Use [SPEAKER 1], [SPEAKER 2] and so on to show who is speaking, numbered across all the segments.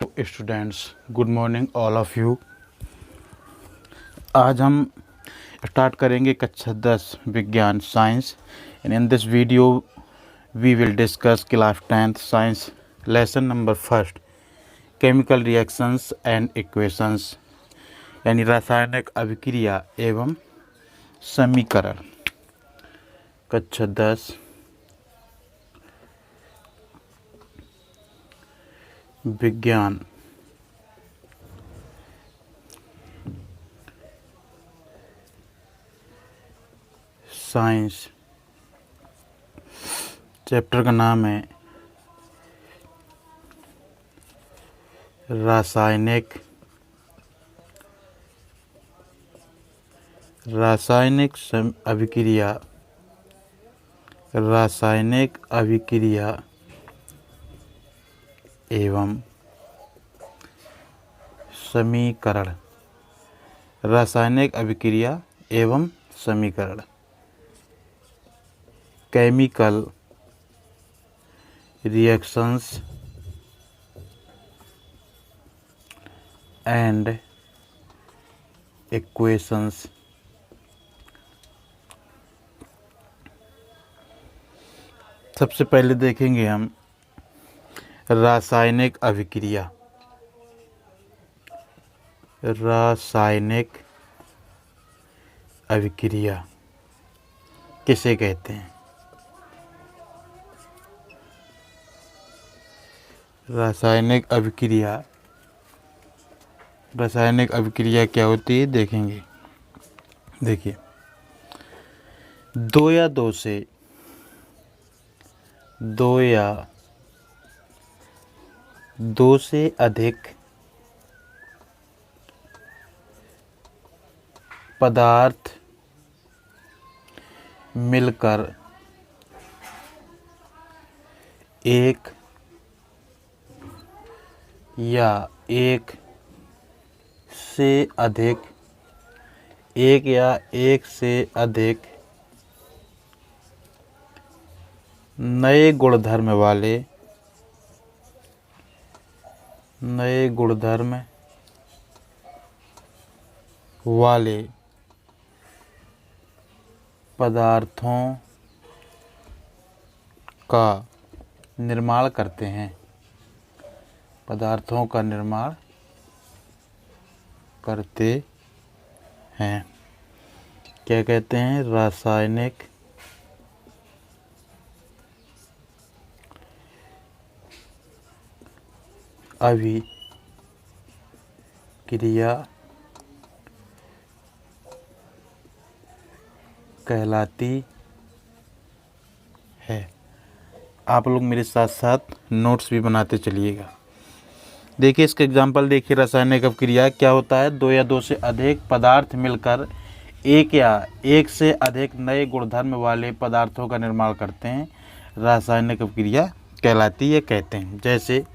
[SPEAKER 1] Students, good morning all of you. आज हम start करेंगे कक्षा 10 विज्ञान science. And in this video we will discuss class 10th science lesson number first, chemical reactions and equations, यानी रासायनिक अभिक्रिया एवं समीकरण। कक्षा 10 विज्ञान साइंस चैप्टर का नाम है रासायनिक अभिक्रिया एवं समीकरण। रासायनिक अभिक्रिया एवं समीकरण, केमिकल रिएक्शंस एंड इक्वेशंस। सबसे पहले देखेंगे हम रासायनिक अभिक्रिया। रासायनिक अभिक्रिया किसे कहते हैं? रासायनिक अभिक्रिया क्या होती है देखेंगे। देखिए, दो या दो से अधिक पदार्थ मिलकर एक या एक से अधिक नए गुणधर्म वाले पदार्थों का निर्माण करते हैं। क्या कहते हैं? रासायनिक अभिक्रिया कहलाती है। आप लोग मेरे साथ साथ नोट्स भी बनाते चलिएगा। देखिए, इसका एग्जाम्पल देखिए। रासायनिक अभिक्रिया क्या होता है? दो या दो से अधिक पदार्थ मिलकर एक या एक से अधिक नए गुणधर्म वाले पदार्थों का निर्माण करते हैं। रासायनिक अभिक्रिया कहलाती है, कहते हैं। जैसे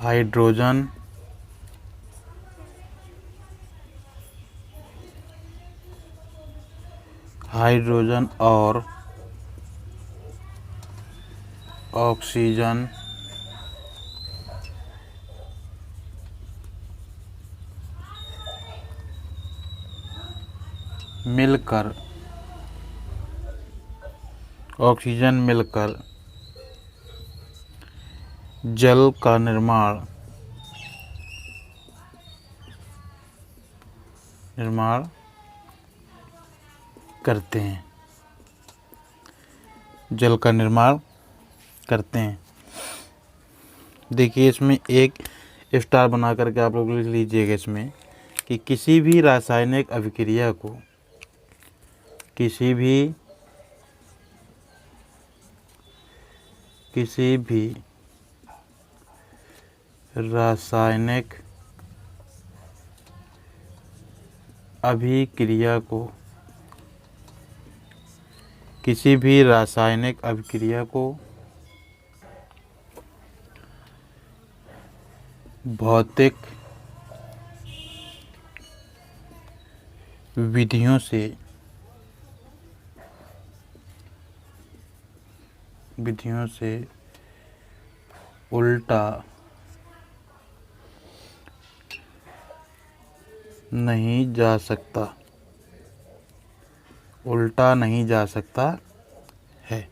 [SPEAKER 1] हाइड्रोजन और ऑक्सीजन मिलकर जल का निर्माण करते हैं। देखिए, इसमें एक स्टार बना करके आप लोग लिख लीजिएगा इसमें कि किसी भी रासायनिक अभिक्रिया को किसी भी रासायनिक अभिक्रिया को भौतिक विधियों से उल्टा नहीं जा सकता, उल्टा नहीं जा सकता है।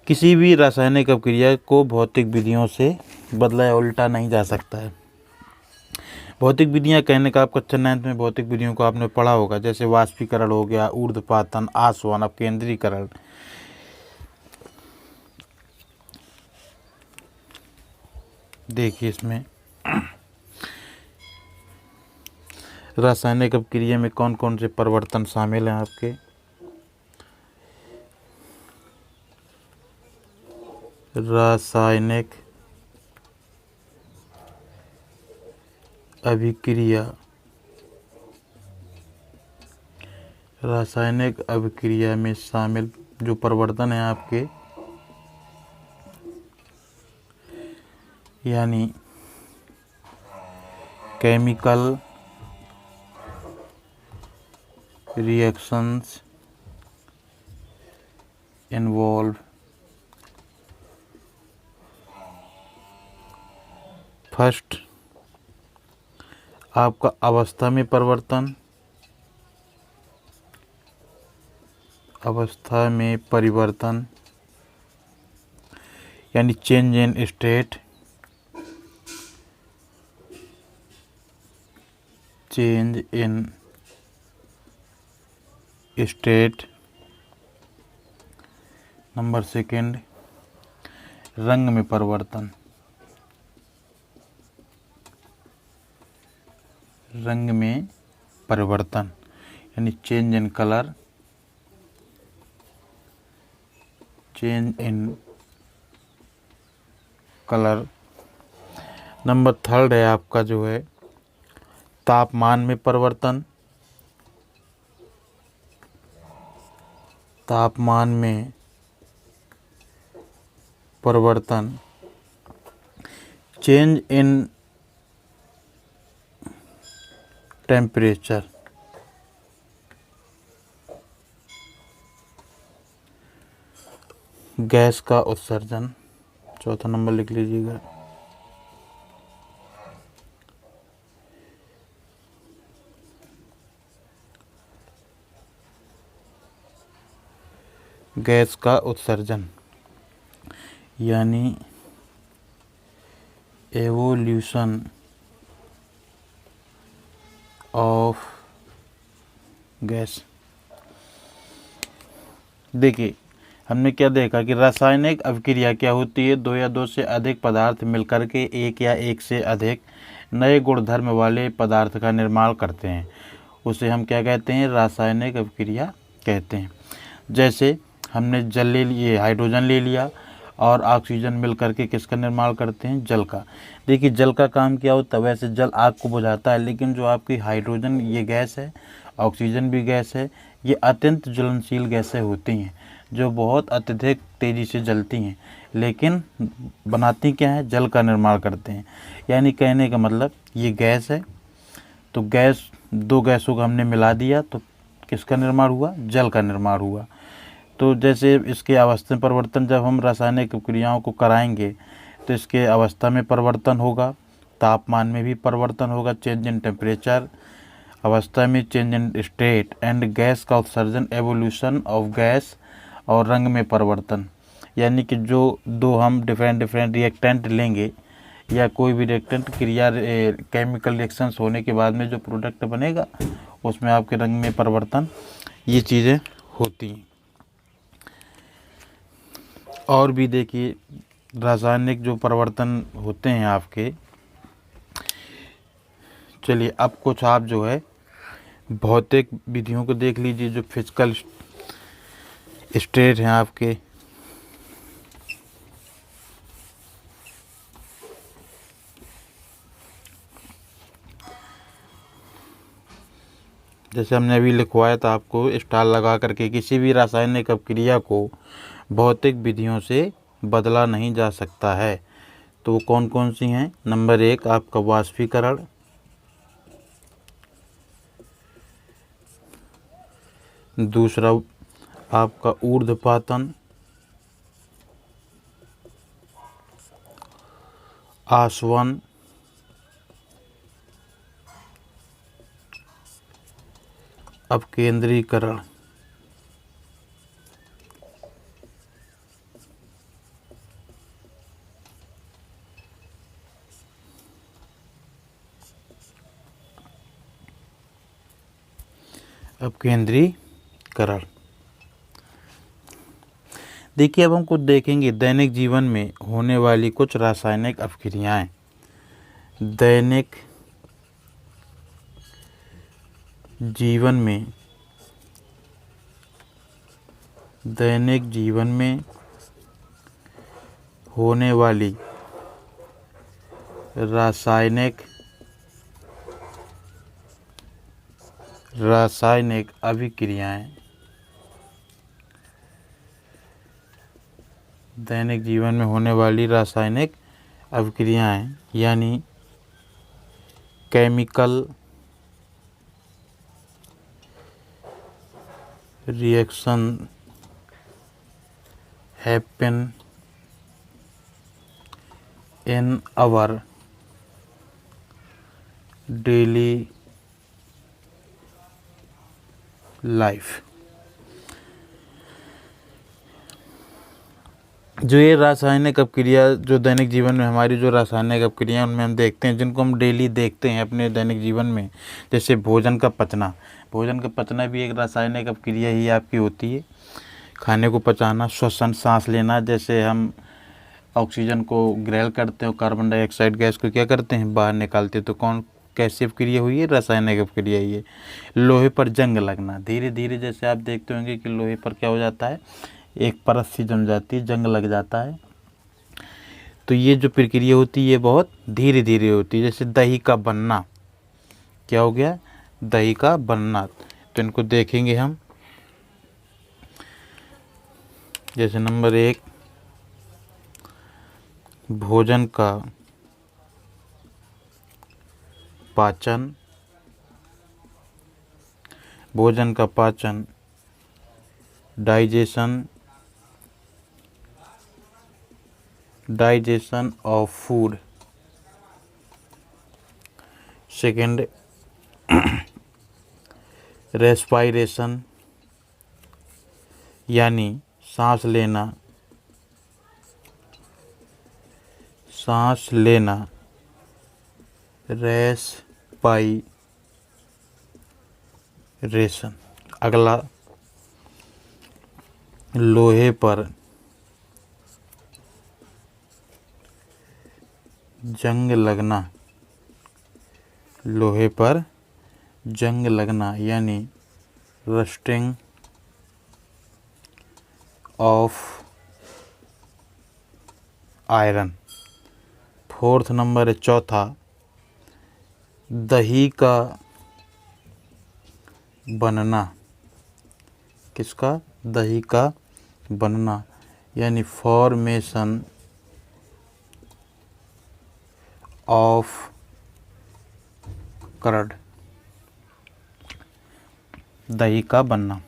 [SPEAKER 1] किसी भी रासायनिक अपक्रिया को भौतिक विधियों से बदला या उल्टा नहीं जा सकता है। भौतिक विधियां कहने का आप कक्षा 9 में भौतिक विधियों को आपने पढ़ा होगा, जैसे वाष्पीकरण हो गया, ऊर्ध्वपातन, आसवन, अपकेंद्रीकरण। देखिए इसमें रासायनिक अपक्रिया में कौन कौन से परिवर्तन शामिल हैं आपके। रासायनिक अभिक्रिया, रासायनिक अभिक्रिया में शामिल जो परिवर्तन है आपके, यानी केमिकल रिएक्शंस इन्वॉल्व फर्स्ट आपका अवस्था में परिवर्तन, अवस्था में परिवर्तन यानी change in state, change in state. Number second रंग में परिवर्तन, रंग में परिवर्तन यानी change in colour, change in colour. Number third है आपका जो है तापमान में परिवर्तन, तापमान में परिवर्तन, चेंज इन टेम्परेचर। गैस का उत्सर्जन, चौथा नंबर लिख लीजिएगा। गैस का उत्सर्जन यानी एवोल्यूशन ऑफ गैस। देखिए हमने क्या देखा कि रासायनिक अभिक्रिया क्या होती है, दो या दो से अधिक पदार्थ मिलकर के एक या एक से अधिक नए गुणधर्म वाले पदार्थ का निर्माण करते हैं, उसे हम क्या कहते हैं, रासायनिक अभिक्रिया कहते हैं। जैसे हमने जल ले लिए, हाइड्रोजन ले लिया और ऑक्सीजन मिल करके किसका निर्माण करते हैं, जल का। देखिए जल का काम क्या होता है, वैसे जल आग को बुझाता है, लेकिन जो आपकी हाइड्रोजन ये गैस है, ऑक्सीजन भी गैस है, ये अत्यंत ज्वलनशील गैसें होती हैं जो बहुत अत्यधिक तेज़ी से जलती हैं, लेकिन बनाती क्या है, जल का निर्माण करते हैं। यानी कहने का मतलब ये गैस है, तो गैस, दो गैसों को हमने मिला दिया तो किसका निर्माण हुआ, जल का निर्माण हुआ। तो जैसे इसके अवस्था में परिवर्तन जब हम रासायनिक क्रियाओं को कराएंगे तो इसके अवस्था में परिवर्तन होगा, तापमान में भी परिवर्तन होगा, चेंज इन टेम्परेचर, अवस्था में change in state, and gas का उत्सर्जन, एवोल्यूशन ऑफ गैस, और रंग में परिवर्तन। यानी कि जो दो हम डिफरेंट रिएक्टेंट लेंगे या कोई भी रिएक्टेंट क्रिया केमिकल रिएक्शंस होने के बाद में जो प्रोडक्ट बनेगा उसमें आपके रंग में परिवर्तन, ये चीज़ें होती हैं। और भी देखिए रासायनिक जो परिवर्तन होते हैं आपके, चलिए अब कुछ आप जो है भौतिक विधियों को देख लीजिए, जो फिजिकल स्टेट हैं आपके। जैसे हमने अभी लिखवाया था आपको स्टार लगा करके, किसी भी रासायनिक अपक्रिया को भौतिक विधियों से बदला नहीं जा सकता है। तो वो कौन कौन सी हैं, नंबर 1 आपका वाष्पीकरण, दूसरा आपका ऊर्ध्वपातन, आसवन, अपकेंद्रीकरण। अपकेंद्रीकरण। देखिए, अब हम कुछ देखेंगे दैनिक जीवन में होने वाली कुछ रासायनिक अपक्रियाएं। दैनिक जीवन में होने वाली रासायनिक अभिक्रियाएं। दैनिक जीवन में होने वाली रासायनिक अभिक्रियाएं यानी chemical reaction happen in our daily life। जो ये रासायनिक अपक्रिया जो दैनिक जीवन में हमारी जो रासायनिक अपक्रिया उनमें हम देखते हैं, जिनको हम डेली देखते हैं अपने दैनिक जीवन में, जैसे भोजन का पचना। भोजन का पचना भी एक रासायनिक अपक्रिया ही आपकी होती है, खाने को पचाना। श्वसन, सांस लेना, जैसे हम ऑक्सीजन को ग्रहण करते हैं और कार्बन डाइऑक्साइड गैस को क्या करते हैं, बाहर निकालते हैं। तो कौन कैसी अपक्रिया हुई है, रासायनिक अपक्रिया ही है। लोहे पर जंग लगना, धीरे धीरे जैसे आप देखते होंगे कि लोहे पर क्या हो जाता है, एक परत सी जम जाती है, जंग लग जाता है। तो ये जो प्रक्रिया होती है ये बहुत धीरे धीरे होती है। जैसे दही का बनना, क्या हो गया, दही का बनना। तो इनको देखेंगे हम। जैसे नंबर 1, भोजन का पाचन। भोजन का पाचन, digestion of food. Second, respiration यानी सांस लेना। रेस्पायरेशन। अगला, लोहे पर जंग लगना। लोहे पर जंग लगना यानी rusting of iron. Fourth number है, चौथा, दही का बनना। किसका, दही का बनना यानी फॉर्मेशन ऑफ कर्ड। दही का बनना।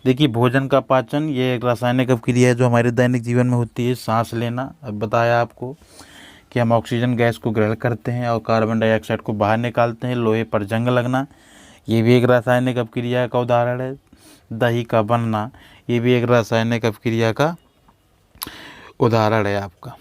[SPEAKER 1] देखिए, भोजन का पाचन ये एक रासायनिक अपक्रिया है जो हमारे दैनिक जीवन में होती है। सांस लेना, अब बताया आपको कि हम ऑक्सीजन गैस को ग्रहण करते हैं और कार्बन डाइऑक्साइड को बाहर निकालते हैं। लोहे पर जंग लगना, ये भी एक रासायनिक अपक्रिया का उदाहरण है। दही का बनना, ये भी एक रासायनिक अपक्रिया का उदाहरण है आपका।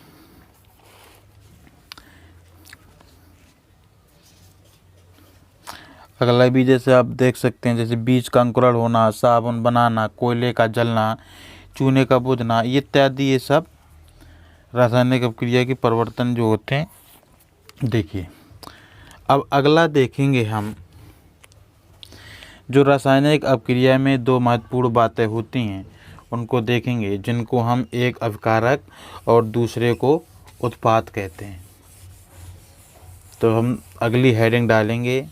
[SPEAKER 1] अगला भी जैसे आप देख सकते हैं, जैसे बीज का अंकुरण होना, साबुन बनाना, कोयले का जलना, चूने का बुझना, ये इत्यादि, ये सब रासायनिक अपक्रिया के परिवर्तन जो होते हैं। देखिए, अब अगला देखेंगे हम, जो रासायनिक अपक्रिया में 2 महत्वपूर्ण बातें होती हैं उनको देखेंगे, जिनको हम एक अभिकारक और दूसरे को उत्पाद कहते हैं। तो हम अगली हेडिंग डालेंगे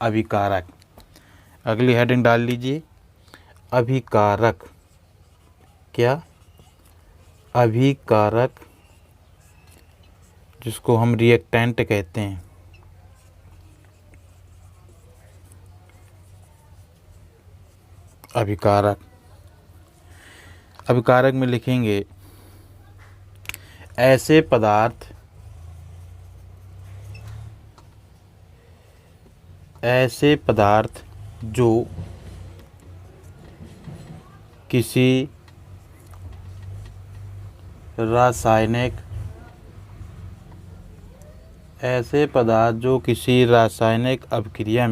[SPEAKER 1] अभिकारक। अगली हेडिंग डाल लीजिए अभिकारक। क्या, अभिकारक, जिसको हम रिएक्टेंट कहते हैं। अभिकारक। अभिकारक में लिखेंगे ऐसे पदार्थ जो किसी रासायनिक अभिक्रिया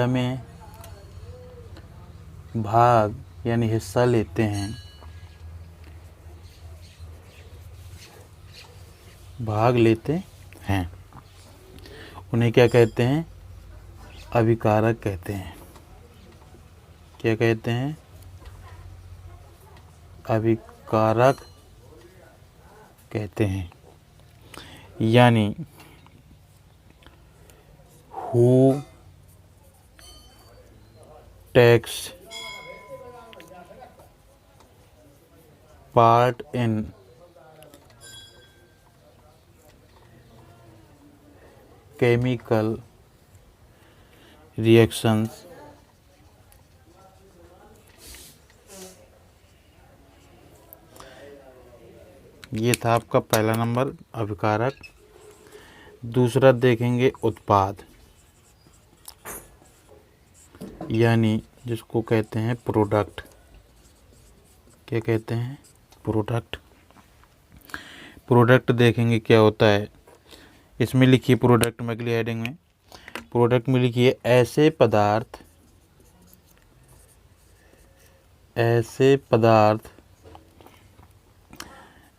[SPEAKER 1] में भाग यानी हिस्सा लेते हैं, उन्हें क्या कहते हैं? अभिकारक कहते हैं। क्या कहते हैं? अभिकारक कहते हैं। यानी who takes part in chemical reactions ये था आपका पहला नंबर अभिकारक। दूसरा देखेंगे उत्पाद, यानी जिसको कहते हैं प्रोडक्ट। क्या कहते हैं? प्रोडक्ट। प्रोडक्ट देखेंगे क्या होता है। इसमें लिखिए प्रोडक्ट में, अगली हेडिंग में प्रोडक्ट में लिखिए ऐसे पदार्थ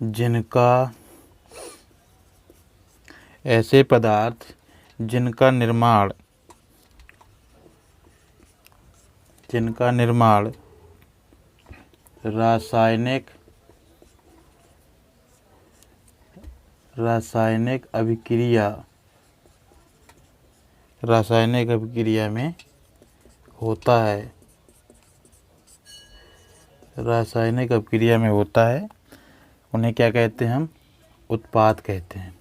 [SPEAKER 1] जिनका निर्माण रासायनिक अभिक्रिया में होता है, उन्हें क्या कहते हैं? हम उत्पाद कहते हैं।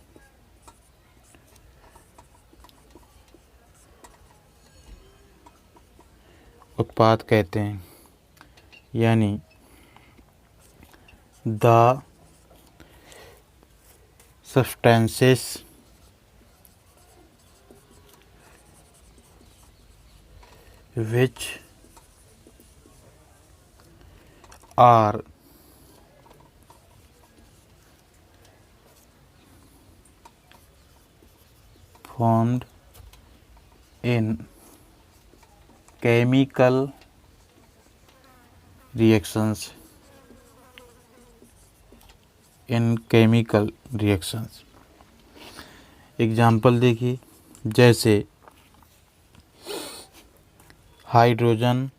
[SPEAKER 1] उत्पाद कहते हैं यानी the substances which are found in chemical reactions example देखिए, जैसे हाइड्रोजन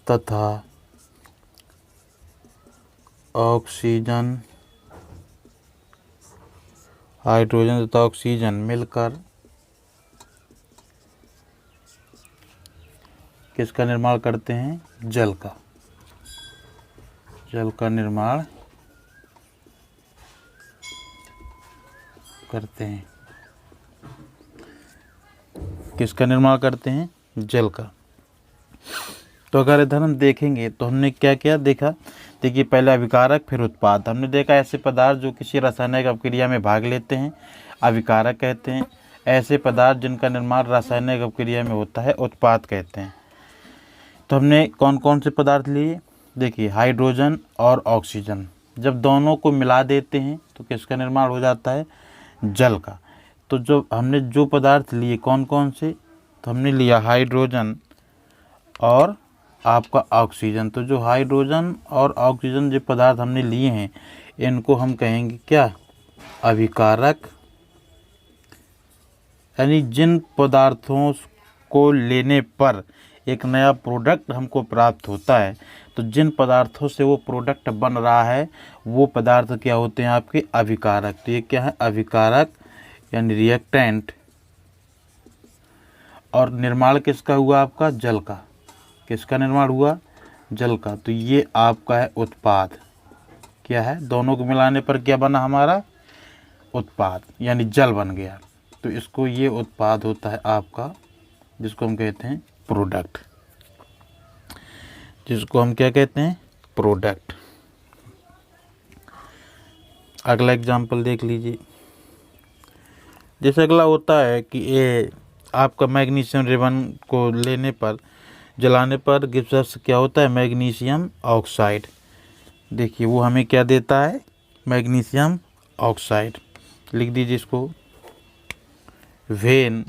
[SPEAKER 1] तथा ऑक्सीजन मिलकर किसका निर्माण करते हैं? जल का निर्माण करते हैं। किसका निर्माण करते हैं? जल का। तो अगर इधर हम देखेंगे तो हमने क्या क्या देखा। देखिए, पहले अभिकारक फिर उत्पाद। हमने देखा ऐसे पदार्थ जो किसी रासायनिक अभिक्रिया में भाग लेते हैं, अभिकारक कहते हैं। ऐसे पदार्थ जिनका निर्माण रासायनिक अभिक्रिया में होता है, उत्पाद कहते हैं। तो हमने कौन कौन से पदार्थ लिए? देखिए, हाइड्रोजन और ऑक्सीजन जब दोनों को मिला देते हैं तो किसका निर्माण हो जाता है? जल का। तो जो पदार्थ लिए कौन कौन से? तो हमने लिया हाइड्रोजन और आपका ऑक्सीजन। तो जो हाइड्रोजन और ऑक्सीजन जो पदार्थ हमने लिए हैं, इनको हम कहेंगे क्या? अभिकारक। यानी जिन पदार्थों को लेने पर एक नया प्रोडक्ट हमको प्राप्त होता है, तो जिन पदार्थों से वो प्रोडक्ट बन रहा है, वो पदार्थ क्या होते हैं? आपके अभिकारक। तो ये क्या है? अभिकारक यानी रिएक्टेंट। और निर्माण किसका हुआ? आपका जल का। किसका निर्माण हुआ? जल का, तो ये आपका है उत्पाद। क्या है, दोनों को मिलाने पर क्या बना हमारा, उत्पाद, यानी जल बन गया। तो इसको, ये उत्पाद होता है आपका, जिसको हम कहते हैं प्रोडक्ट, जिसको हम क्या कहते हैं, प्रोडक्ट। अगला एग्जाम्पल देख लीजिए। जैसे अगला होता है कि ये आपका मैग्नीशियम रिबन को लेने पर, जलाने पर गिब्स क्या होता है, मैग्नीशियम ऑक्साइड। देखिए वो हमें क्या देता है, मैग्नीशियम ऑक्साइड। लिख दीजिए इसको, वेन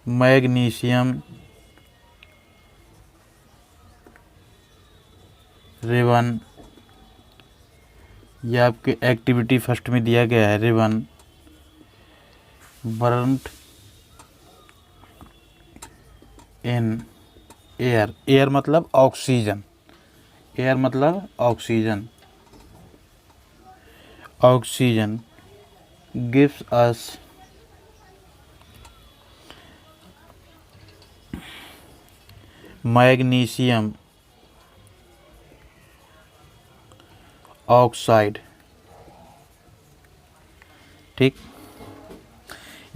[SPEAKER 1] मैग्नीशियम रिबन, ये आपके एक्टिविटी फर्स्ट में दिया गया है, ribbon burned in air. Air मतलब ऑक्सीजन, एयर मतलब oxygen, oxygen gives us magnesium oxide. ठीक,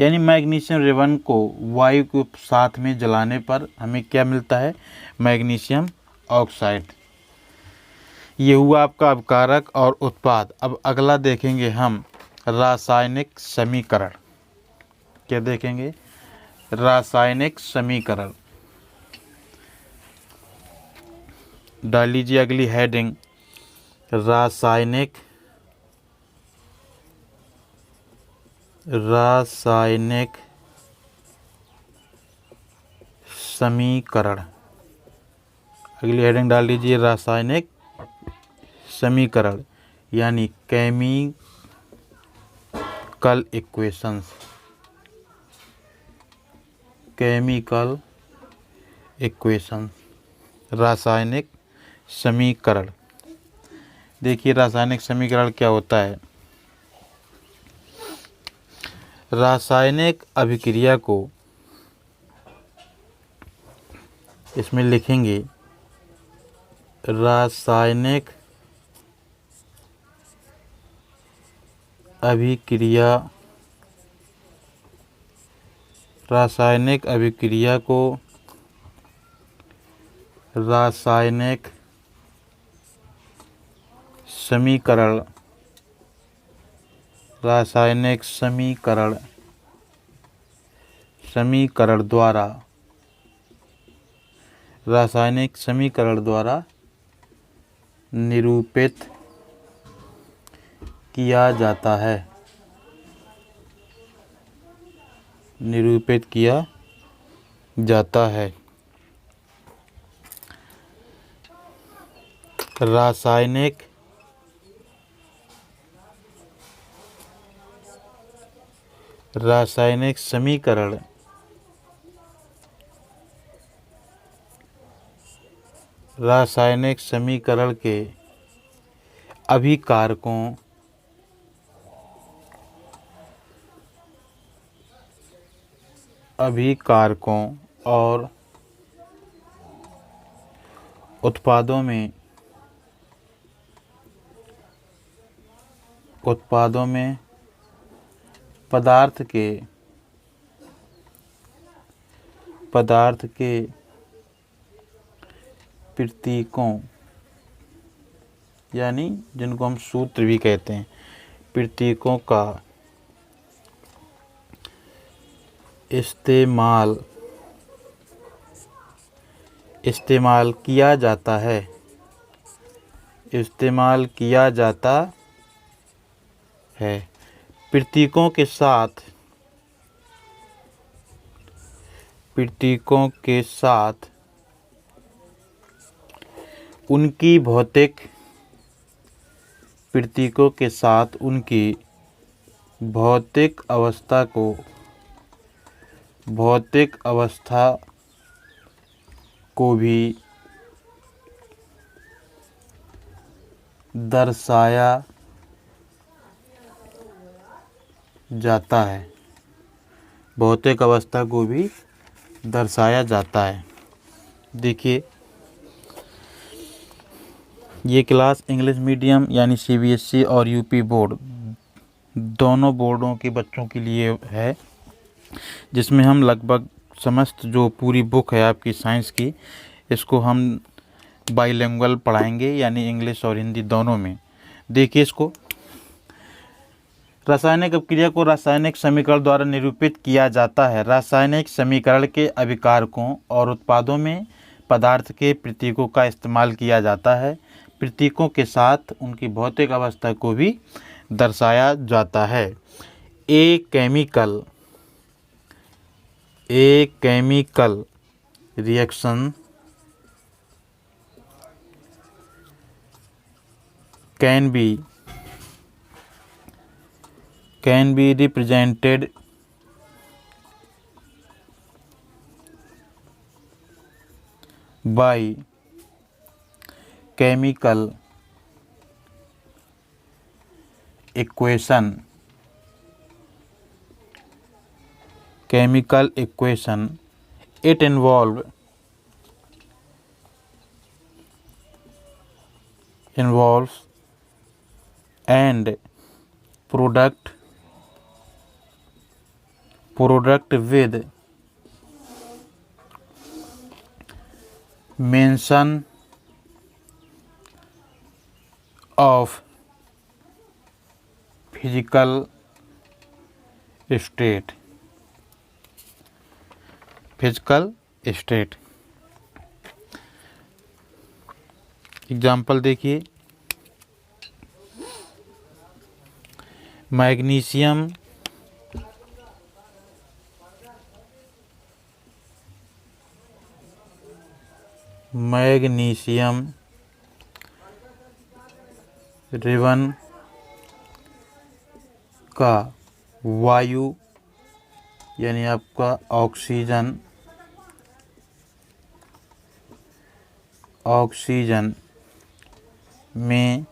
[SPEAKER 1] यानी मैग्नीशियम रिबन को वायु के साथ में जलाने पर हमें क्या मिलता है, मैग्नीशियम ऑक्साइड। ये हुआ आपका अपकारक और उत्पाद। अब अगला देखेंगे हम रासायनिक समीकरण। क्या देखेंगे, रासायनिक समीकरण। डाल लीजिए अगली हेडिंग, रासायनिक समीकरण। अगली हेडिंग डाल लीजिए, रासायनिक समीकरण, यानी केमिकल इक्वेशंस, केमिकल इक्वेशंस, रासायनिक समीकरण। देखिए रासायनिक समीकरण क्या होता है। रासायनिक अभिक्रिया को इसमें लिखेंगे, रासायनिक अभिक्रिया, रासायनिक अभिक्रिया को रासायनिक समीकरण, रासायनिक समीकरण द्वारा, रासायनिक समीकरण द्वारा निरूपित किया जाता है, निरूपित किया जाता है। रासायनिक समीकरण रासायनिक समीकरण के अभिकारकों और उत्पादों में पदार्थ के प्रतीकों, यानी जिनको हम सूत्र भी कहते हैं, प्रतीकों का इस्तेमाल किया जाता है, प्रतीकों के साथ उनकी भौतिक अवस्था को भी दर्शाया जाता है, भौतिक अवस्था को भी दर्शाया जाता है। देखिए, ये क्लास इंग्लिश मीडियम यानी सीबीएसई और यूपी बोर्ड दोनों बोर्डों के बच्चों के लिए है, जिसमें हम लगभग समस्त जो पूरी बुक है आपकी साइंस की, इसको हम बाईलिंगुअल पढ़ाएंगे, यानी इंग्लिश और हिंदी दोनों में। देखिए इसको, रासायनिक अपक्रिया को रासायनिक समीकरण द्वारा निरूपित किया जाता है। रासायनिक समीकरण के अभिकारकों और उत्पादों में पदार्थ के प्रतीकों का इस्तेमाल किया जाता है। प्रतीकों के साथ उनकी भौतिक अवस्था को भी दर्शाया जाता है। ए chemical reaction can be represented by chemical equation. It involves and product with mention of physical state. Example देखिए, मैग्नीशियम रिवन का वायु यानी आपका ऑक्सीजन में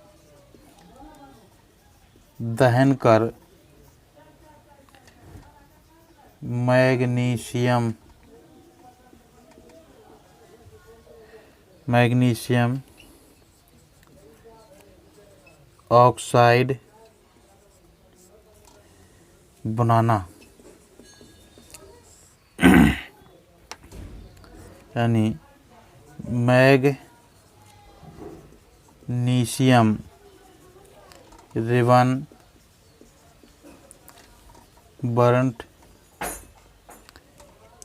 [SPEAKER 1] दहन कर मैग्नीशियम ऑक्साइड बनाना, यानी मैग्नीशियम रिवन burnt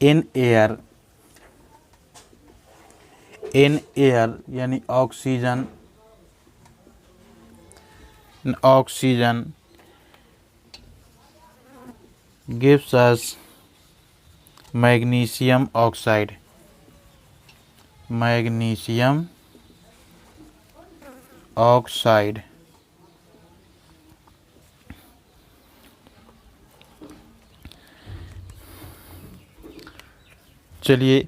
[SPEAKER 1] in air यानी oxygen gives us magnesium oxide. चलिए,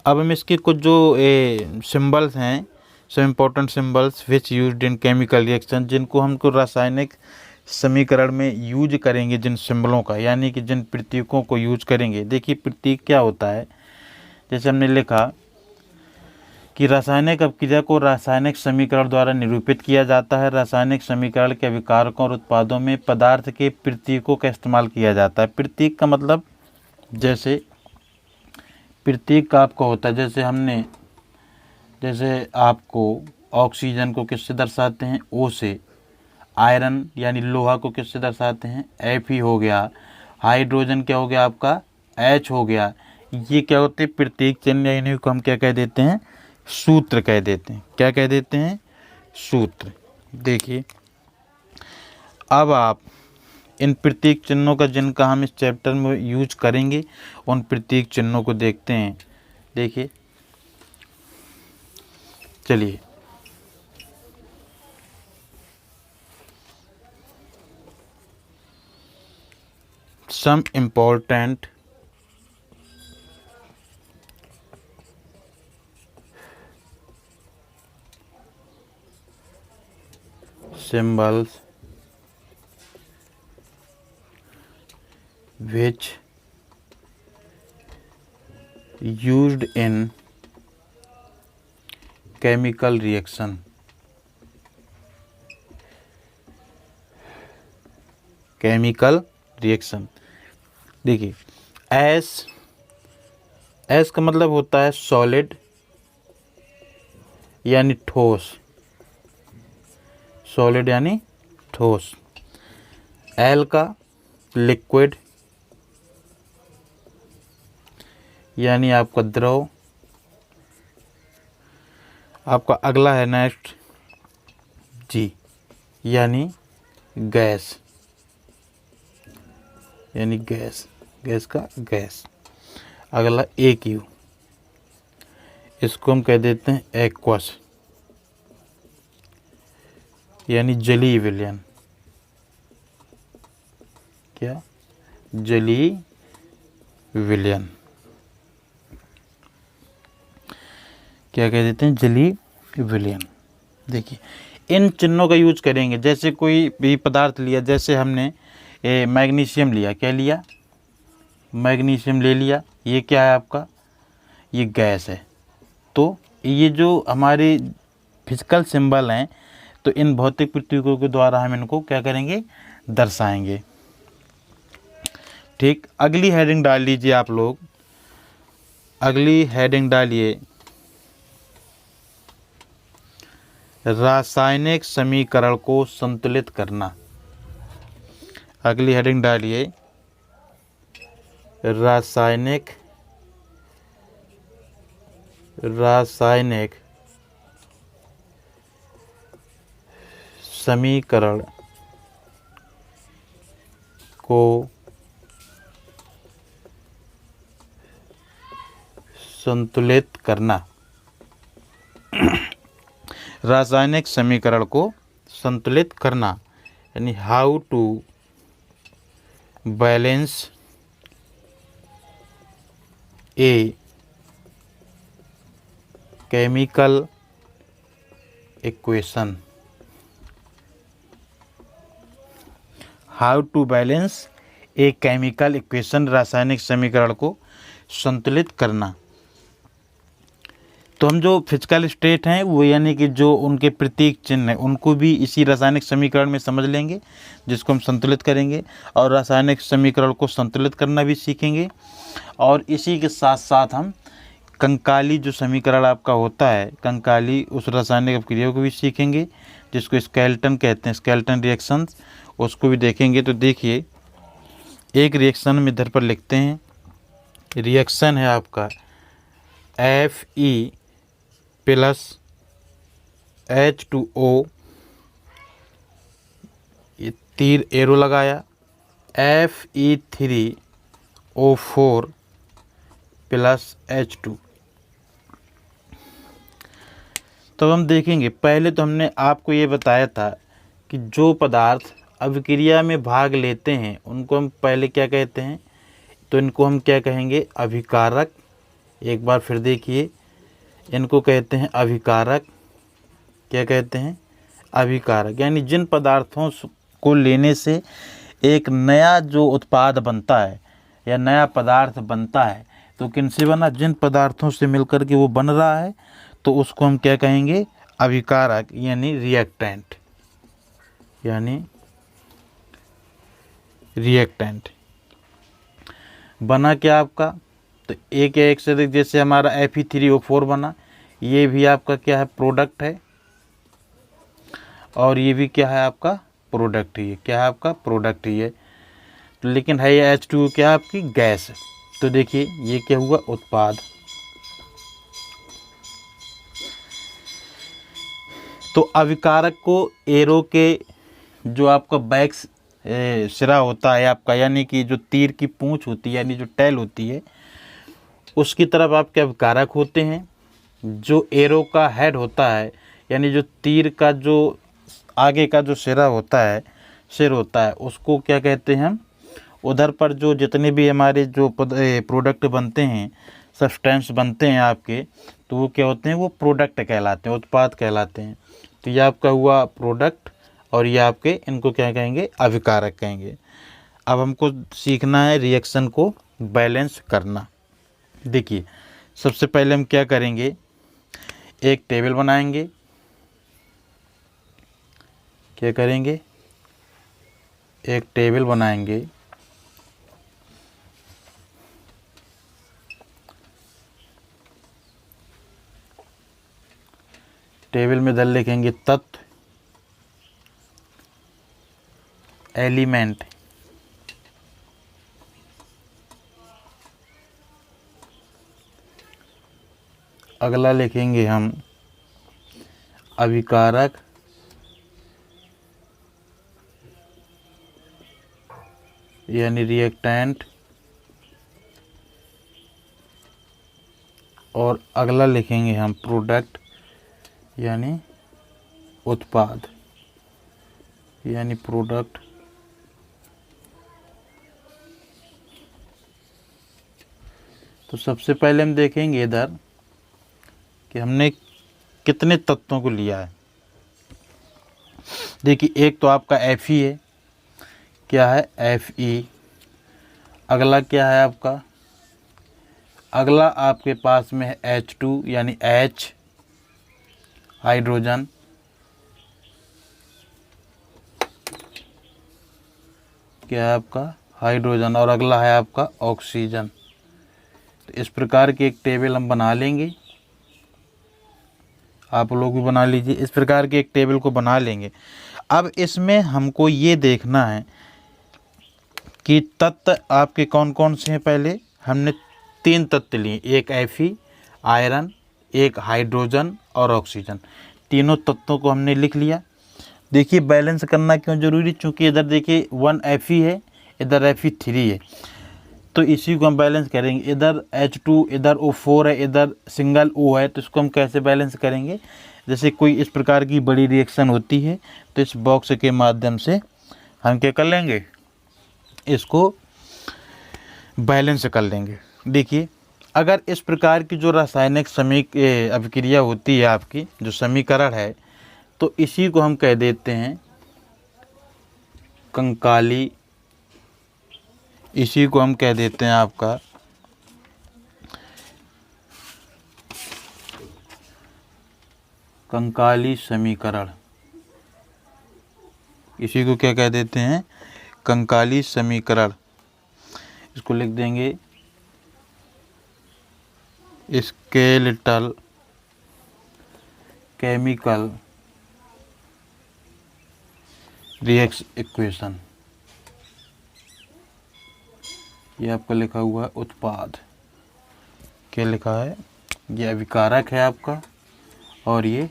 [SPEAKER 1] अब हम इसके कुछ जो सिंबल्स हैं, some important symbols which used in chemical reaction, जिनको हमको रासायनिक समीकरण में यूज करेंगे, जिन सिंबलों का, यानी कि जिन प्रतीकों को यूज करेंगे। देखिए प्रतीक क्या होता है, जैसे हमने लिखा कि रासायनिक अपक्रिया को रासायनिक समीकरण द्वारा निरूपित किया जाता है। रासायनिक समीकरण के अभिकारकों और उत्पादों में पदार्थ के प्रतीकों का इस्तेमाल किया जाता है। प्रतीक का मतलब, जैसे प्रतीक का आपको होता है, जैसे आपको ऑक्सीजन को किससे दर्शाते हैं, ओ से। आयरन यानी लोहा को किससे दर्शाते हैं, Fe हो गया। हाइड्रोजन क्या हो गया आपका, H हो गया। ये क्या होते हैं, प्रतीक चिन्ह, या इन्हीं को हम क्या कह देते हैं, सूत्र कह देते हैं। क्या कह देते हैं, सूत्र। देखिए, अब आप इन प्रतीक चिन्हों का, जिनका हम इस चैप्टर में यूज करेंगे, उन प्रतीक चिन्हों को देखते हैं। देखिए, चलिए, some important symbols which used in chemical reaction. Chemical reaction. देखिए एस का मतलब होता है सॉलिड यानी ठोस, सॉलिड यानी ठोस। एल का लिक्विड यानी आपका द्रव। आपका अगला है नेक्स्ट जी यानी गैस, यानी गैस, गैस का गैस। अगला ए क्यू, इसको हम कह देते हैं एक्वस यानी जलीय विलयन। क्या? जलीय विलयन। क्या कह देते हैं? जलीय विलयन। देखिए इन चिन्हों का यूज करेंगे। जैसे कोई भी पदार्थ लिया, जैसे हमने मैग्नीशियम लिया, क्या लिया? मैग्नीशियम ले लिया। ये क्या है आपका? ये गैस है। तो ये जो हमारे फिजिकल सिंबल हैं, तो इन भौतिक प्रतीकों के द्वारा हम इनको क्या करेंगे? दर्शाएंगे। ठीक, अगली हेडिंग डाल लीजिए आप लोग। अगली हेडिंग डालिए रासायनिक समीकरण को संतुलित करना। अगली हेडिंग डालिए रासायनिक समीकरण को संतुलित करना। रासायनिक समीकरण को संतुलित करना यानी how to balance a chemical equation. How to balance a chemical equation, रासायनिक समीकरण को संतुलित करना। तो हम जो फिजिकल स्टेट हैं वो यानी कि जो उनके प्रतीक चिन्ह हैं उनको भी इसी रासायनिक समीकरण में समझ लेंगे, जिसको हम संतुलित करेंगे, और रासायनिक समीकरण को संतुलित करना भी सीखेंगे। और इसी के साथ साथ हम कंकाली जो समीकरण आपका होता है, कंकाली उस रासायनिक अपक्रिया को भी सीखेंगे, जिसको स्केलेटन कहते हैं, स्केलेटन रिएक्शन, उसको भी देखेंगे। तो देखिए एक रिएक्शन में इधर पर लिखते हैं, रिएक्शन है आपका Fe प्लस H2O, ये तीर एरो लगाया, Fe3O4 प्लस H2। तो हम देखेंगे, पहले तो हमने आपको ये बताया था कि जो पदार्थ अभिक्रिया में भाग लेते हैं उनको हम पहले क्या कहते हैं? तो इनको हम क्या कहेंगे? अभिकारक। एक बार फिर देखिए, इनको कहते हैं अभिकारक। क्या कहते हैं? अभिकारक। यानी जिन पदार्थों को लेने से एक नया जो उत्पाद बनता है या नया पदार्थ बनता है, तो किनसे बना? जिन पदार्थों से मिलकर के वो बन रहा है, तो उसको हम क्या कहेंगे? अभिकारक यानी रिएक्टेंट, यानी रिएक्टेंट। बना क्या आपका? तो एक से अधिक, जैसे हमारा Fe3O4 बना, ये भी आपका क्या है? प्रोडक्ट है। और ये भी क्या है? आपका प्रोडक्ट ही है। क्या है? आपका प्रोडक्ट ही है। तो लेकिन है ये H2O क्या है? आपकी गैस है। तो देखिए ये क्या हुआ? उत्पाद। तो अभिकारक को एरो के जो आपका बैक सिरा होता है आपका, यानी कि जो तीर की पूंछ होती है, यानी जो टेल होती है, उसकी तरफ आपके अभिकारक होते हैं। जो एरो का हेड होता है, यानी जो तीर का जो आगे का जो सिरा होता है, सिर होता है, उसको क्या कहते हैं हम? उधर पर जो जितने भी हमारे जो प्रोडक्ट बनते हैं, सब्सटेंस बनते हैं आपके, तो वो क्या होते हैं? वो प्रोडक्ट कहलाते हैं, उत्पाद कहलाते हैं। तो ये आपका हुआ प्रोडक्ट, और ये आपके, इनको क्या कहेंगे? अभिकारक कहेंगे। अब हमको सीखना है रिएक्शन को बैलेंस करना। देखिए सबसे पहले हम क्या करेंगे, एक टेबल बनाएंगे। क्या करेंगे, एक टेबल बनाएंगे। टेबल में इधर लिखेंगे तत्व, एलिमेंट, अगला लिखेंगे हम अभिकारक, यानी रिएक्टेंट, और अगला लिखेंगे हम प्रोडक्ट, यानी उत्पाद, यानी प्रोडक्ट। तो सबसे पहले हम देखेंगे इधर कि हमने कितने तत्वों को लिया है। देखिए, एक तो आपका Fe है, क्या है Fe। अगला क्या है आपका, अगला आपके पास में है H2 यानी H, हाइड्रोजन। क्या है आपका हाइड्रोजन, और अगला है आपका ऑक्सीजन। तो इस प्रकार की एक टेबल हम बना लेंगे, आप लोग भी बना लीजिए। इस प्रकार की एक टेबल को बना लेंगे। अब इसमें हमको ये देखना है कि तत्व आपके कौन कौन से हैं। पहले हमने 3 तत्व लिए, एक Fe, आयरन, एक हाइड्रोजन और ऑक्सीजन। तीनों तत्वों को हमने लिख लिया। देखिए, बैलेंस करना क्यों ज़रूरी, चूँकि इधर देखिए 1 Fe है, इधर Fe3 है, तो इसी को हम बैलेंस करेंगे। इधर H2, इधर O4 है, इधर सिंगल O है, तो इसको हम कैसे बैलेंस करेंगे। जैसे कोई इस प्रकार की बड़ी रिएक्शन होती है तो इस बॉक्स के माध्यम से हम क्या कर लेंगे, इसको बैलेंस कर लेंगे। देखिए, अगर इस प्रकार की जो रासायनिक अभिक्रिया होती है, आपकी जो समीकरण है, तो इसी को हम कह देते हैं कंकाली, इसी को हम कह देते हैं आपका कंकाली समीकरण। इसी को क्या कह देते हैं, कंकाली समीकरण। इसको लिख देंगे स्केलेटल केमिकल रिएक्शन इक्वेशन। ये आपका लिखा हुआ है उत्पाद। क्या लिखा है, ये अभिकारक है आपका और ये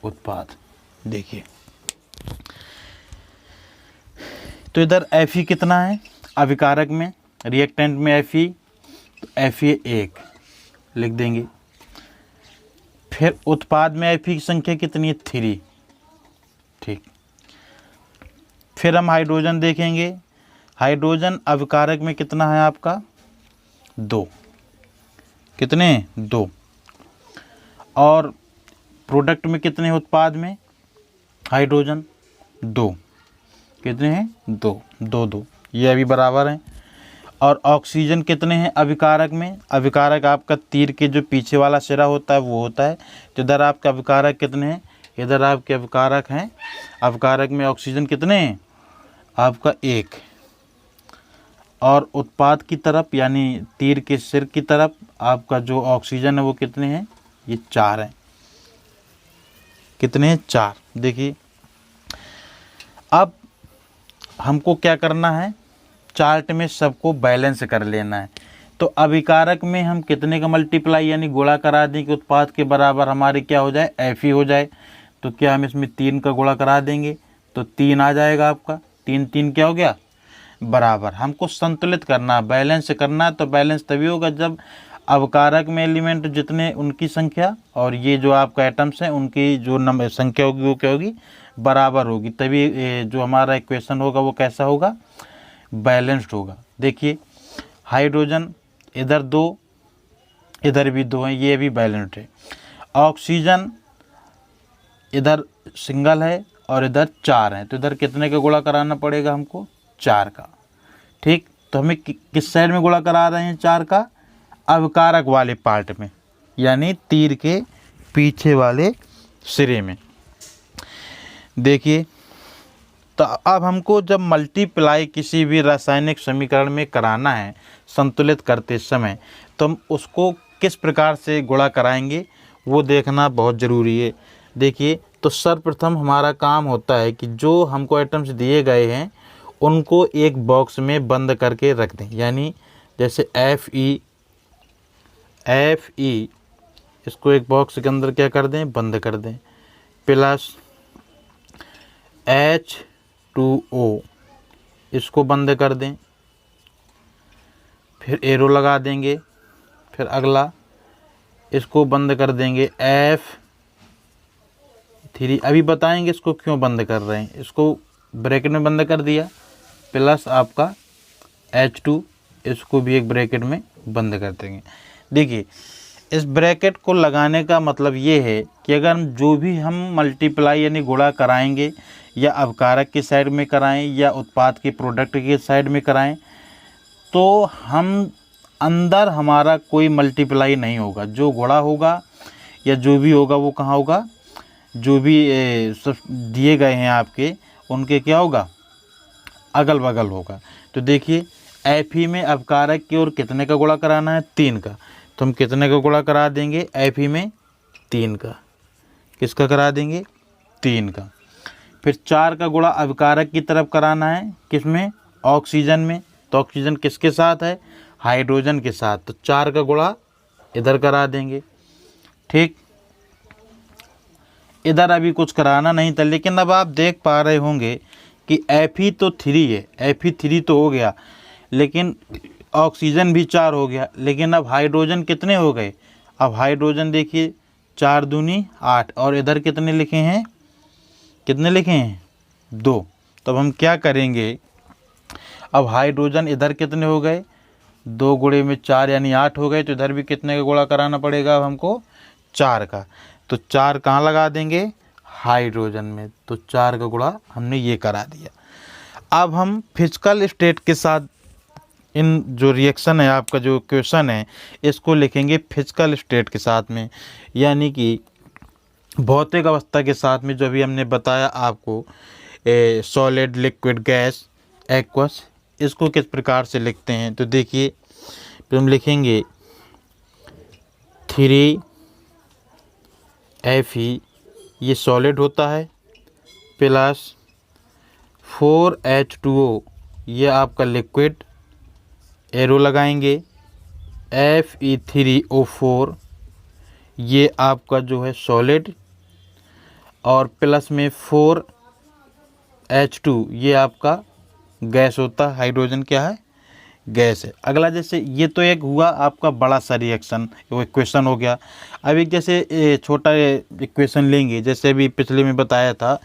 [SPEAKER 1] उत्पाद। देखिए, तो इधर Fe कितना है अभिकारक में, रिएक्टेंट में Fe, तो Fe 1 लिख देंगे। फिर उत्पाद में Fe की संख्या कितनी है, 3। ठीक, फिर हम हाइड्रोजन देखेंगे। हाइड्रोजन अभिकारक में कितना है आपका, 2। कितने, 2। और प्रोडक्ट में कितने हैं, उत्पाद में हाइड्रोजन 2। कितने हैं, 2, 2, 2, ये अभी बराबर हैं। और ऑक्सीजन कितने हैं अभिकारक में, अभिकारक आपका तीर के जो पीछे वाला सिरा होता है वो होता है। तो इधर आपके अभिकारक कितने हैं, इधर आपके अभिकारक हैं, अभिकारक में ऑक्सीजन कितने हैं आपका 1। और उत्पाद की तरफ यानी तीर के सिर की तरफ आपका जो ऑक्सीजन है वो कितने हैं, ये 4 हैं। कितने हैं, 4। देखिए, अब हमको क्या करना है, चार्ट में सबको बैलेंस कर लेना है। तो अभिकारक में हम कितने का मल्टीप्लाई यानी गुणा करा दें कि उत्पाद के बराबर हमारे क्या हो जाए, Fe हो जाए। तो क्या हम इसमें 3 का गुणा करा देंगे तो 3 आ जाएगा आपका। 3 3 क्या हो गया, बराबर। हमको संतुलित करना, बैलेंस करना। तो बैलेंस तभी होगा जब अवकारक में एलिमेंट जितने उनकी संख्या और ये जो आपका एटम्स हैं उनकी जो नंबर संख्या होगी वो क्या होगी, बराबर होगी। तभी जो हमारा इक्वेशन होगा वो कैसा होगा, बैलेंस्ड होगा। देखिए, हाइड्रोजन इधर 2, इधर भी 2 हैं, ये भी बैलेंस्ड है। ऑक्सीजन इधर सिंगल है और इधर 4 हैं, तो इधर कितने का गुणा कराना पड़ेगा हमको, 4 का। ठीक, तो हमें किस साइड में गुणा करा रहे हैं, 4 का, अवकारक वाले पार्ट में, यानी तीर के पीछे वाले सिरे में। देखिए, तो अब हमको जब मल्टीप्लाई किसी भी रासायनिक समीकरण में कराना है संतुलित करते समय, तो हम उसको किस प्रकार से गुणा कराएंगे वो देखना बहुत ज़रूरी है। देखिए, तो सर्वप्रथम हमारा काम होता है कि जो हमको आइटम्स दिए गए हैं उनको एक बॉक्स में बंद करके रख दें, यानी जैसे एफ ई इसको एक बॉक्स के अंदर क्या कर दें, बंद कर दें, प्लस H2O इसको बंद कर दें, फिर एरो लगा देंगे, फिर अगला इसको बंद कर देंगे F3। अभी बताएंगे इसको क्यों बंद कर रहे हैं, इसको ब्रैकेट में बंद कर दिया, प्लस आपका H2 इसको भी एक ब्रैकेट में बंद कर देंगे। देखिए, इस ब्रैकेट को लगाने का मतलब ये है कि अगर हम जो भी हम मल्टीप्लाई यानी गुणा कराएंगे या अवकारक की साइड में कराएं या उत्पाद के प्रोडक्ट के साइड में कराएं, तो हम अंदर हमारा कोई मल्टीप्लाई नहीं होगा। जो गुणा होगा या जो भी होगा वो कहाँ होगा, जो भी सब दिए गए हैं आपके उनके क्या होगा, अगल बगल होगा। तो देखिए, एफ ई में अवकारक की ओर कितने का गुणा कराना है, 3 का, तो हम कितने का गुणा करा देंगे, एफ ई में 3 का। किसका करा देंगे, 3 का। फिर 4 का गुणा अवकारक की तरफ कराना है, किसमें, ऑक्सीजन में। तो ऑक्सीजन किसके साथ है, हाइड्रोजन के साथ, तो 4 का गुणा इधर करा देंगे। ठीक, इधर अभी कुछ कराना नहीं था, लेकिन अब आप देख पा रहे होंगे कि एफ ई तो 3 है, एफ ई 3 तो हो गया, लेकिन ऑक्सीजन भी 4 हो गया, लेकिन अब हाइड्रोजन कितने हो गए, अब हाइड्रोजन देखिए 4 दूनी 8, और इधर कितने लिखे हैं, कितने लिखे हैं, 2। तो अब हम क्या करेंगे, अब हाइड्रोजन इधर कितने हो गए, 2 गुणे में 4 यानी 8 हो गए, तो इधर भी कितने का गुणा कराना पड़ेगा अब हमको, 4 का। तो 4 कहाँ लगा देंगे, हाइड्रोजन में, तो 4 का गुणा हमने ये करा दिया। अब हम फिजिकल स्टेट के साथ इन जो रिएक्शन है, आपका जो क्वेश्चन है, इसको लिखेंगे फिजिकल स्टेट के साथ में, यानी कि भौतिक अवस्था के साथ में। जो भी हमने बताया आपको, सॉलिड, लिक्विड, गैस, एक्वस, इसको किस प्रकार से लिखते हैं, तो देखिए, फिर हम लिखेंगे 3Fe ये सॉलिड होता है, प्लस 4H2O ये आपका लिक्विड, एरो लगाएंगे, Fe3O4 ये आपका जो है सॉलिड, और प्लस में 4H2 ये आपका गैस होता है, हाइड्रोजन क्या है, गैस है। अगला, जैसे ये तो एक हुआ आपका बड़ा सा रिएक्शन, वो इक्वेशन हो गया। अब एक जैसे छोटा इक्वेशन लेंगे, जैसे अभी पिछले में बताया था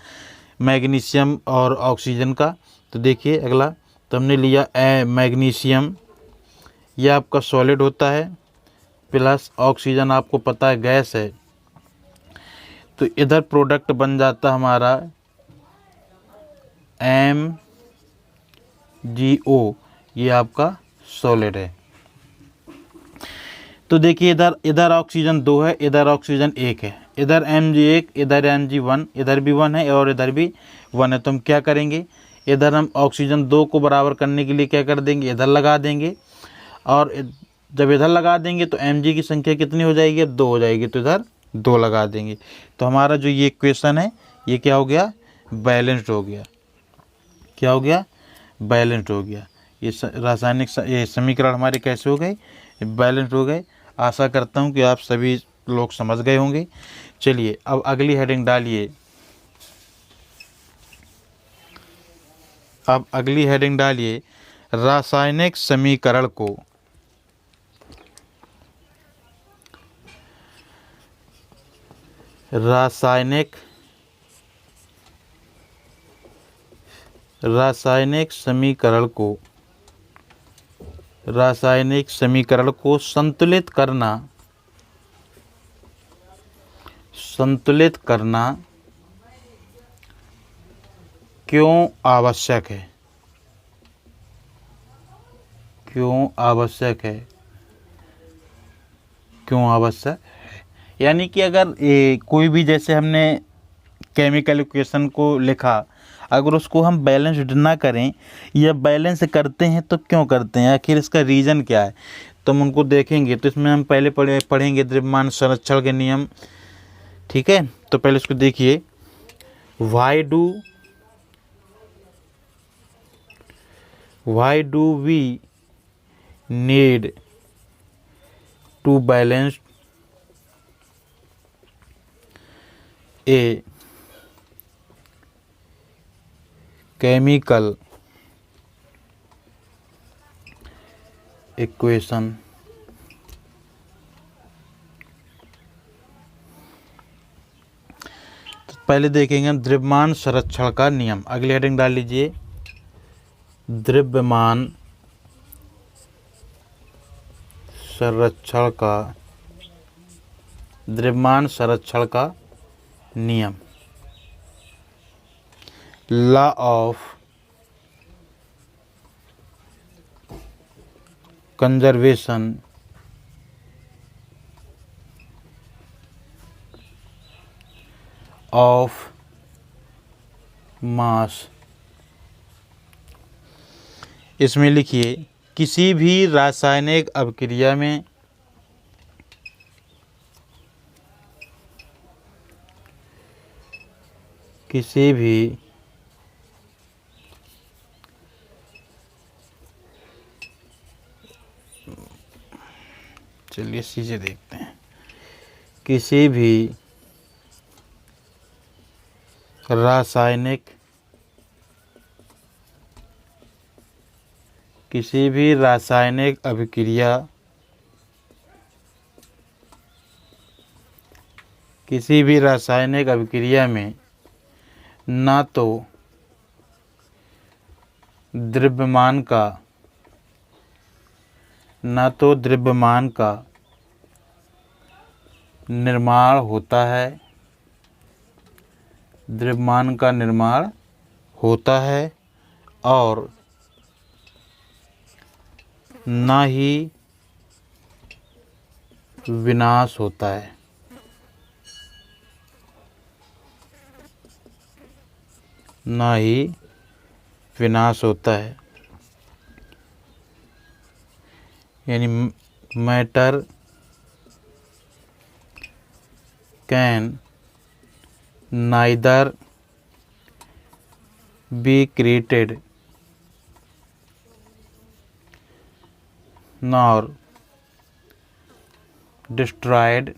[SPEAKER 1] मैग्नीशियम और ऑक्सीजन का। तो देखिए अगला, तो हमने लिया मैग्नीशियम, ये आपका सॉलिड होता है, प्लस ऑक्सीजन आपको पता है गैस है, तो इधर प्रोडक्ट बन जाता हमारा MgO, ये आपका सॉलिड है। तो देखिए, इधर ऑक्सीजन 2 है, इधर ऑक्सीजन 1 है, इधर Mg1, इधर Mg1, इधर भी 1 है और इधर भी 1 है। तो हम क्या करेंगे, इधर हम ऑक्सीजन 2 को बराबर करने के लिए क्या कर देंगे, इधर लगा देंगे, और जब इधर लगा देंगे तो Mg की संख्या कितनी हो जाएगी, 2 हो जाएगी, तो इधर 2 लगा देंगे। तो हमारा जो ये इक्वेशन है ये क्या हो गया, बैलेंस्ड हो गया। क्या हो गया, बैलेंस्ड हो गया। ये रासायनिक ये समीकरण हमारे कैसे हो गए, बैलेंस्ड हो गए। आशा करता हूँ कि आप सभी लोग समझ गए होंगे। चलिए अब अगली हेडिंग डालिए। अब अगली हेडिंग डालिए, रासायनिक समीकरण को रासायनिक समीकरण को संतुलित करना क्यों आवश्यक है, क्यों आवश्यक है। यानी कि अगर कोई भी, जैसे हमने केमिकल इक्वेशन को लिखा, अगर उसको हम बैलेंस्ड ना करें या बैलेंस करते हैं तो क्यों करते हैं, आखिर इसका रीज़न क्या है, तो हम उनको देखेंगे। तो इसमें हम पहले पढ़ेंगे द्रव्यमान संरक्षण के नियम। ठीक है, तो पहले इसको देखिए। Why do we need to balance a chemical equation. तो पहले देखेंगे हम द्रव्यमान संरक्षण का नियम। अगली हेडिंग डाल लीजिए, द्रव्यमान संरक्षण का नियम। Law of conservation of mass. इसमें लिखिए, किसी भी रासायनिक अभिक्रिया में चलिए चीज़ें देखते हैं। किसी भी रासायनिक अभिक्रिया में ना तो द्रव्यमान का निर्माण होता है और ना ही विनाश होता है। यानी matter can neither be created nor destroyed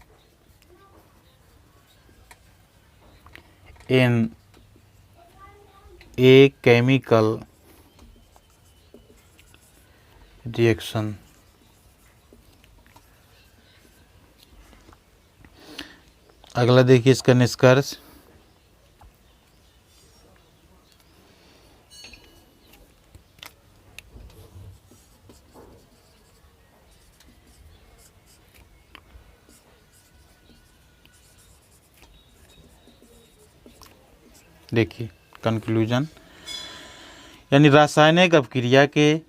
[SPEAKER 1] in a chemical reaction। अगला देखिए इसका निष्कर्ष। देखिए कंक्लूजन, यानी रासायनिक अभिक्रिया के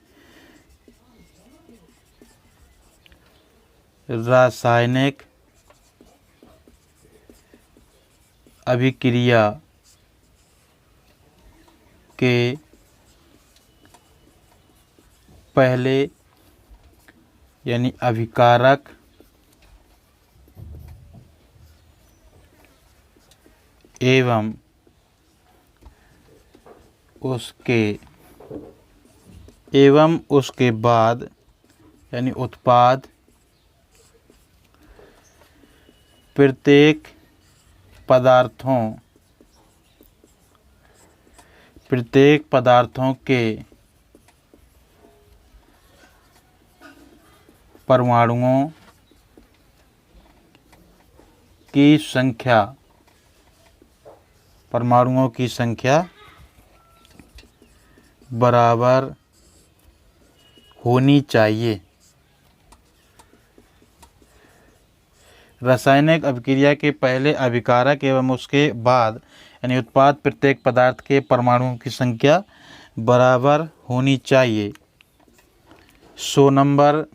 [SPEAKER 1] पहले यानी अभिकारक एवं उसके बाद यानी उत्पाद प्रत्येक पदार्थों के परमाणुओं की संख्या बराबर होनी चाहिए। रासायनिक अभिक्रिया के पहले अभिकारक एवं उसके बाद यानी उत्पाद प्रत्येक पदार्थ के परमाणुओं की संख्या बराबर होनी चाहिए। 100 number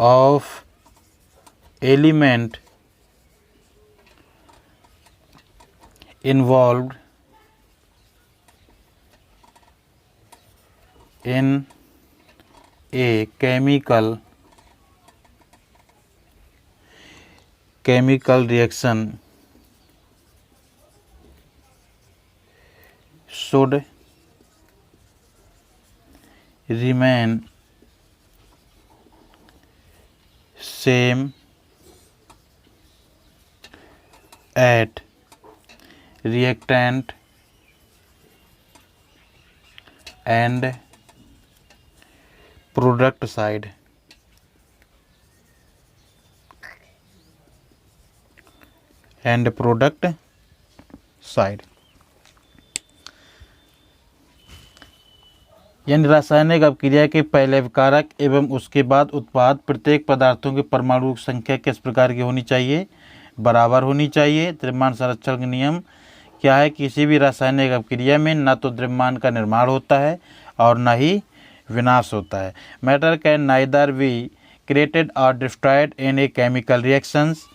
[SPEAKER 1] of element involved in a chemical reaction should remain same at reactant and product side. यानी रासायनिक अभिक्रिया के पहले कारक एवं उसके बाद उत्पाद प्रत्येक पदार्थों के परमाणु संख्या किस प्रकार की होनी चाहिए, बराबर होनी चाहिए। द्रव्यमान संरक्षण का नियम क्या है, किसी भी रासायनिक अभिक्रिया में न तो द्रव्यमान का निर्माण होता है और न ही विनाश होता है। Matter can neither be created or destroyed in a chemical reactions.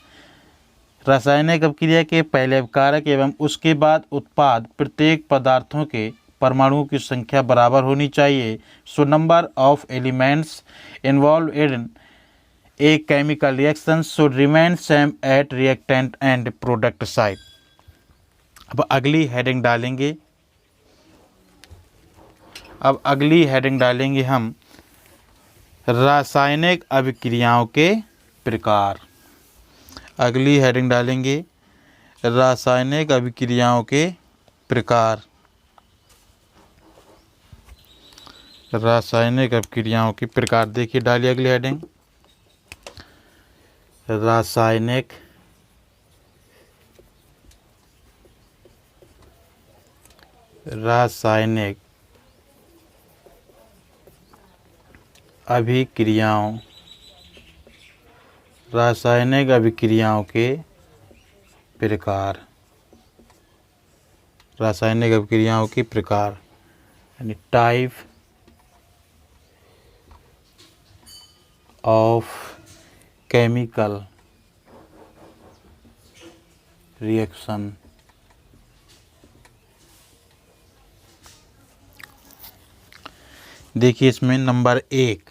[SPEAKER 1] रासायनिक अभिक्रिया के पहले कारक एवं उसके बाद उत्पाद प्रत्येक पदार्थों के परमाणुओं की संख्या बराबर होनी चाहिए। So number of elements involve in a chemical reaction should remain same at reactant and product side. अब अगली हेडिंग डालेंगे हम रासायनिक अभिक्रियाओं के प्रकार। अगली हेडिंग डालेंगे रासायनिक अभिक्रियाओं के प्रकार। रासायनिक अभिक्रियाओं के प्रकार देखिए, डालिए अगली हेडिंग रासायनिक अभिक्रियाओं के प्रकार। रासायनिक अभिक्रियाओं के प्रकार यानी टाइप ऑफ केमिकल रिएक्शन। देखिए इसमें नंबर 1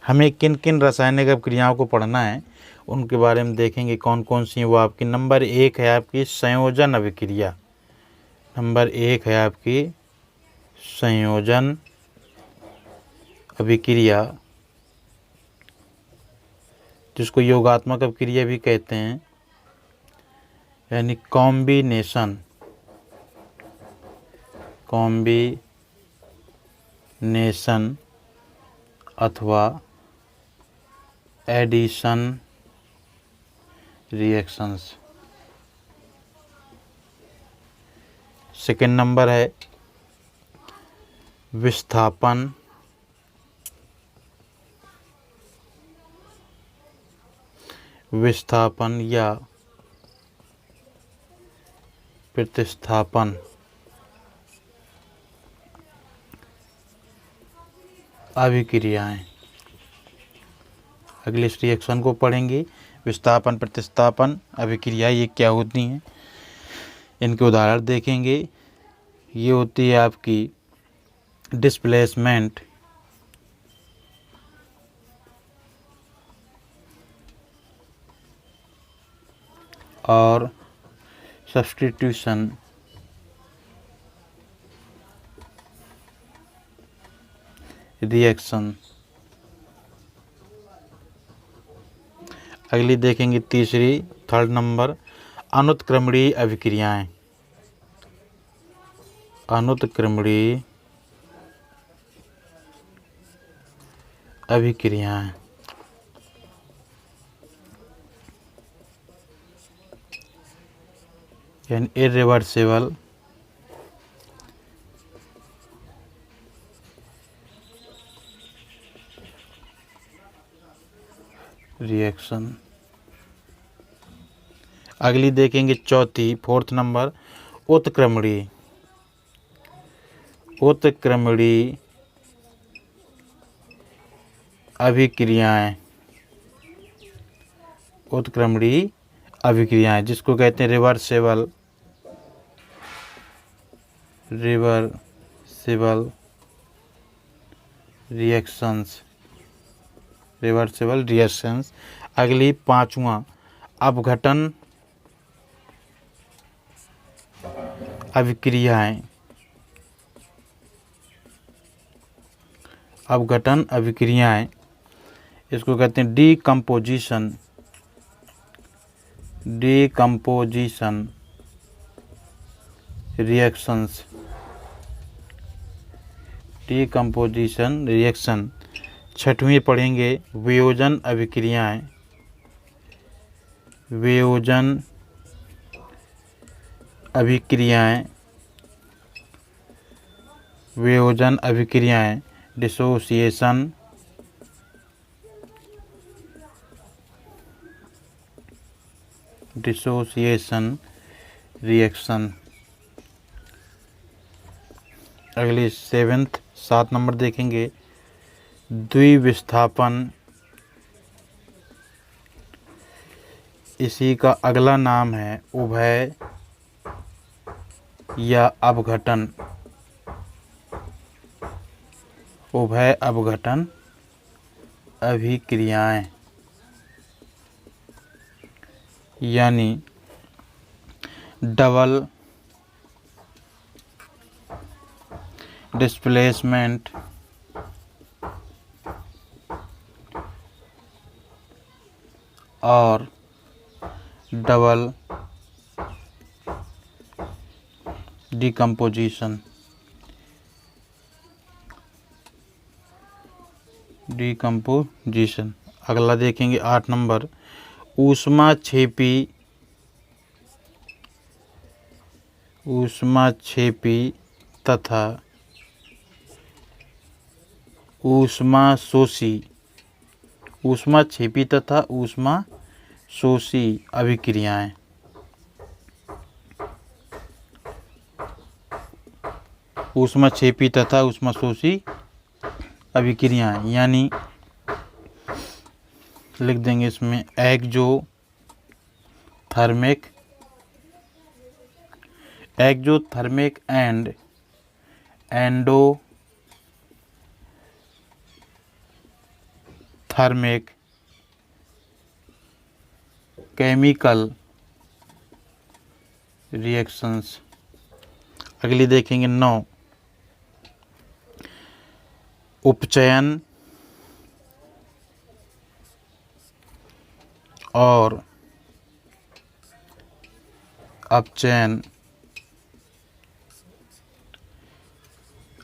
[SPEAKER 1] हमें किन किन रासायनिक अभिक्रियाओं को पढ़ना है उनके बारे में देखेंगे, कौन कौन सी हैं वो आपकी। नंबर 1 है आपकी संयोजन अभिक्रिया। नंबर 1 है आपकी संयोजन अभिक्रिया, जिसको योगात्मक अभिक्रिया भी कहते हैं, यानी कॉम्बिनेशन अथवा एडिशन रिएक्शंस। सेकेंड नंबर है विस्थापन या प्रतिस्थापन अभिक्रियाएं। अगले इस रिएक्शन को पढ़ेंगे, विस्थापन प्रतिस्थापन अभिक्रिया ये क्या होती हैं, इनके उदाहरण देखेंगे। ये होती है आपकी डिस्प्लेसमेंट और सब्स्टिट्यूशन रिएक्शन। अगली देखेंगे तीसरी, थर्ड नंबर अनुत्क्रमणीय अभिक्रियाएं। अनुत्क्रमणीय अभिक्रियाएं यानी इरिवर्सिबल रिएक्शन। अगली देखेंगे चौथी, फोर्थ नंबर उत्क्रमणीय अभिक्रियाएं, उत्क्रमणीय अभिक्रियाएं, जिसको कहते हैं रिवर्सिबल रिएक्शंस, रिवर्सिबल रिएक्शंस। अगली 5वां अपघटन अभिक्रियाएं, अपघटन अभिक्रियाएं, इसको कहते हैं डीकम्पोजिशन रिएक्शंस, डीकम्पोजिशन रिएक्शन। 6वीं पढ़ेंगे वियोजन अभिक्रियाएं, वियोजन अभिक्रियाएं, वियोजन अभिक्रियाएं, डिसोसिएशन, डिसोसिएशन रिएक्शन। अगली 7 नंबर देखेंगे द्विविस्थापन, इसी का अगला नाम है उभय या अपघटन, उभय अपघटन अभिक्रियाएं, यानी डबल डिस्प्लेसमेंट और डबल डिकम्पोजिशन, अगला देखेंगे 8 नंबर ऊष्माक्षेपी तथा ऊष्माशोषी, ऊष्माक्षेपी तथा ऊष्माशोषी अभिक्रियाएं, ऊष्माक्षेपी तथा ऊष्माशोषी अभिक्रियाएं, यानी लिख देंगे इसमें exothermic and endothermic chemical reactions. अगली देखेंगे 9 उपचयन और अपचयन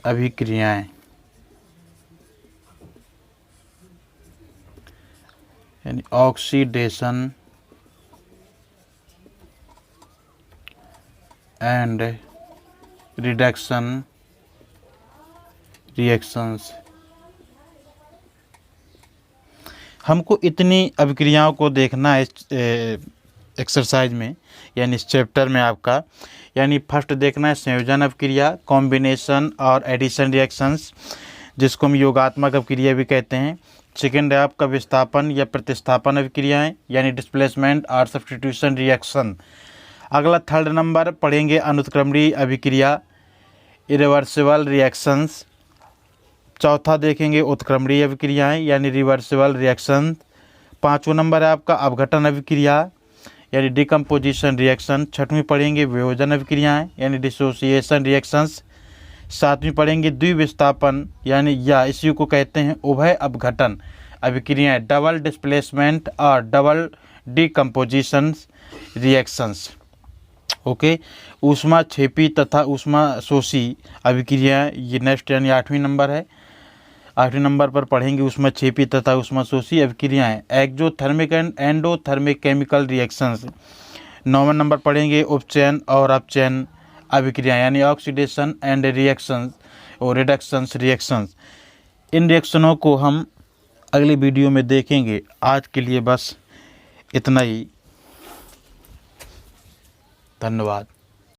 [SPEAKER 1] अभिक्रियाएं, यानी ऑक्सीडेशन एंड रिडक्शन रिएक्शंस। हमको इतनी अभिक्रियाओं को देखना है एक्सरसाइज में, यानी इस चैप्टर में आपका, यानी फर्स्ट देखना है संयोजन अभिक्रिया, कॉम्बिनेशन और एडिशन रिएक्शंस, जिसको हम योगात्मक अभिक्रिया भी कहते हैं। सेकेंड है आपका विस्थापन या प्रतिस्थापन अभिक्रियाएं, यानी डिस्प्लेसमेंट और सब्स्टिट्यूशन रिएक्शन। अगला 3rd नंबर पढ़ेंगे अनुत्क्रमणीय अभिक्रिया, इरिवर्सिबल रिएक्शंस। चौथा देखेंगे उत्क्रमणीय अभिक्रियाएं, यानी रिवर्सिबल रिएक्शन। 5वां नंबर है आपका अपघटन अभिक्रिया, यानी डिकम्पोजिशन रिएक्शन। 6वीं पढ़ेंगे वियोजन अभिक्रियाएं, यानी डिसोसिएशन रिएक्शंस। 7वीं पढ़ेंगे द्विविस्थापन, यानी या इसी को कहते हैं उभय अपघटन अभिक्रियाएं, डबल डिस्प्लेसमेंट और डबल डिकम्पोजिशन रिएक्शंस। ओके, ऊष्माक्षेपी तथा ऊष्माशोषी अभिक्रियाएं, ये नेक्स्ट यानी 8वीं नंबर है। 8वें नंबर पर पढ़ेंगे ऊष्माक्षेपी तथा ऊष्माशोषी अभिक्रियाएं, exothermic and endothermic chemical reactions. 9वां नंबर पढ़ेंगे उपचयन और अपचयन अभिक्रियाएं, यानी ऑक्सीडेशन एंड रिएक्शंस और रिडक्शंस रिएक्शंस। इन रिएक्शनों को हम अगली वीडियो में देखेंगे। आज के लिए बस इतना ही, धन्यवाद।